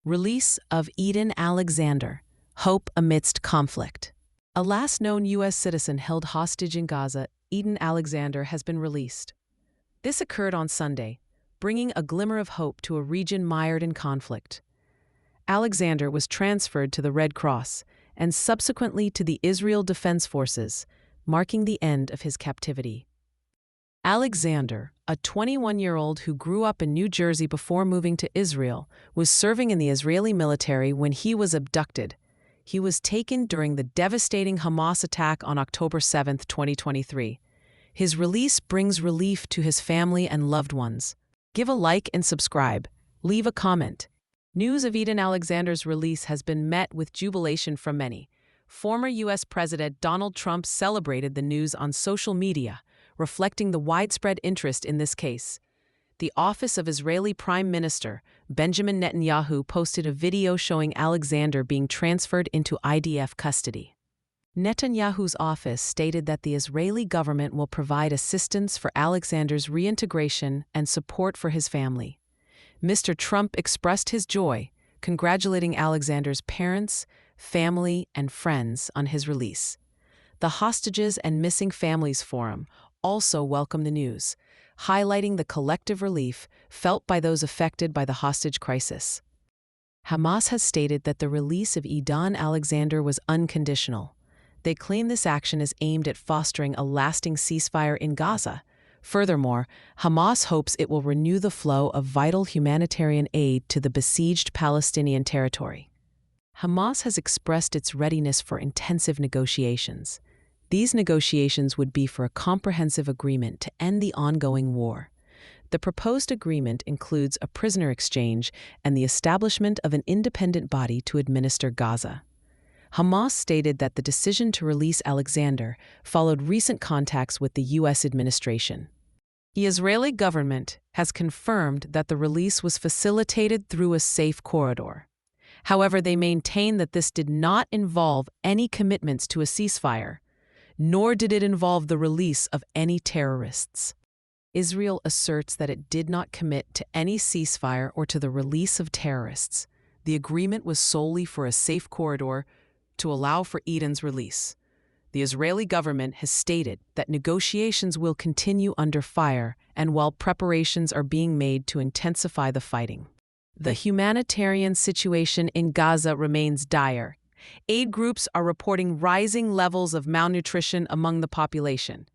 Release of Edan Alexander, Hope Amidst Conflict. A last known U.S. citizen held hostage in Gaza, Edan Alexander, has been released. This occurred on Sunday, bringing a glimmer of hope to a region mired in conflict. Alexander was transferred to the Red Cross and subsequently to the Israel Defense Forces, marking the end of his captivity. Alexander, a 21-year-old who grew up in New Jersey before moving to Israel, was serving in the Israeli military when he was abducted. He was taken during the devastating Hamas attack on October 7, 2023. His release brings relief to his family and loved ones. Give a like and subscribe. Leave a comment. News of Edan Alexander's release has been met with jubilation from many. Former U.S. President Donald Trump celebrated the news on social media, reflecting the widespread interest in this case. The office of Israeli Prime Minister Benjamin Netanyahu posted a video showing Alexander being transferred into IDF custody. Netanyahu's office stated that the Israeli government will provide assistance for Alexander's reintegration and support for his family. Mr. Trump expressed his joy, congratulating Alexander's parents, family, and friends on his release. The Hostages and Missing Families Forum also welcomed the news, highlighting the collective relief felt by those affected by the hostage crisis. Hamas has stated that the release of Edan Alexander was unconditional. They claim this action is aimed at fostering a lasting ceasefire in Gaza. Furthermore, Hamas hopes it will renew the flow of vital humanitarian aid to the besieged Palestinian territory. Hamas has expressed its readiness for intensive negotiations. These negotiations would be for a comprehensive agreement to end the ongoing war. The proposed agreement includes a prisoner exchange and the establishment of an independent body to administer Gaza. Hamas stated that the decision to release Alexander followed recent contacts with the U.S. administration. The Israeli government has confirmed that the release was facilitated through a safe corridor. However, they maintain that this did not involve any commitments to a ceasefire, nor did it involve the release of any terrorists. Israel asserts that it did not commit to any ceasefire or to the release of terrorists. The agreement was solely for a safe corridor to allow for Edan's release. The Israeli government has stated that negotiations will continue under fire and while preparations are being made to intensify the fighting. The humanitarian situation in Gaza remains dire. Aid groups are reporting rising levels of malnutrition among the population.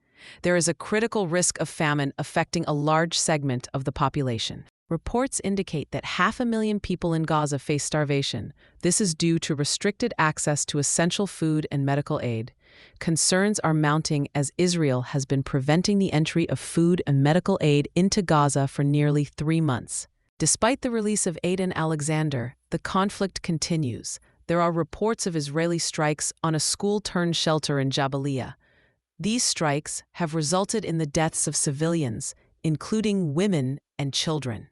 There is a critical risk of famine affecting a large segment of the population. Reports indicate that 500,000 people in Gaza face starvation. This is due to restricted access to essential food and medical aid. Concerns are mounting as Israel has been preventing the entry of food and medical aid into Gaza for nearly 3 months. Despite the release of Edan Alexander, the conflict continues. There are reports of Israeli strikes on a school-turned-shelter in Jabalia. These strikes have resulted in the deaths of civilians, including women and children.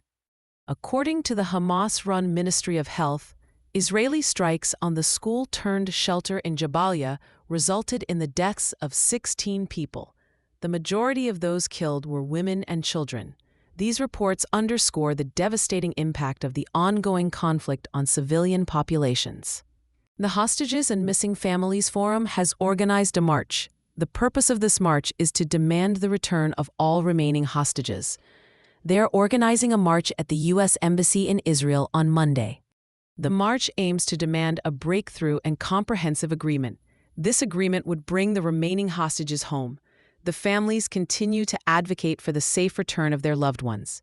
According to the Hamas-run Ministry of Health, Israeli strikes on the school-turned-shelter in Jabalia resulted in the deaths of 16 people. The majority of those killed were women and children. These reports underscore the devastating impact of the ongoing conflict on civilian populations. The Hostages and Missing Families Forum has organized a march. The purpose of this march is to demand the return of all remaining hostages. They are organizing a march at the U.S. Embassy in Israel on Monday. The march aims to demand a breakthrough and comprehensive agreement. This agreement would bring the remaining hostages home. The families continue to advocate for the safe return of their loved ones.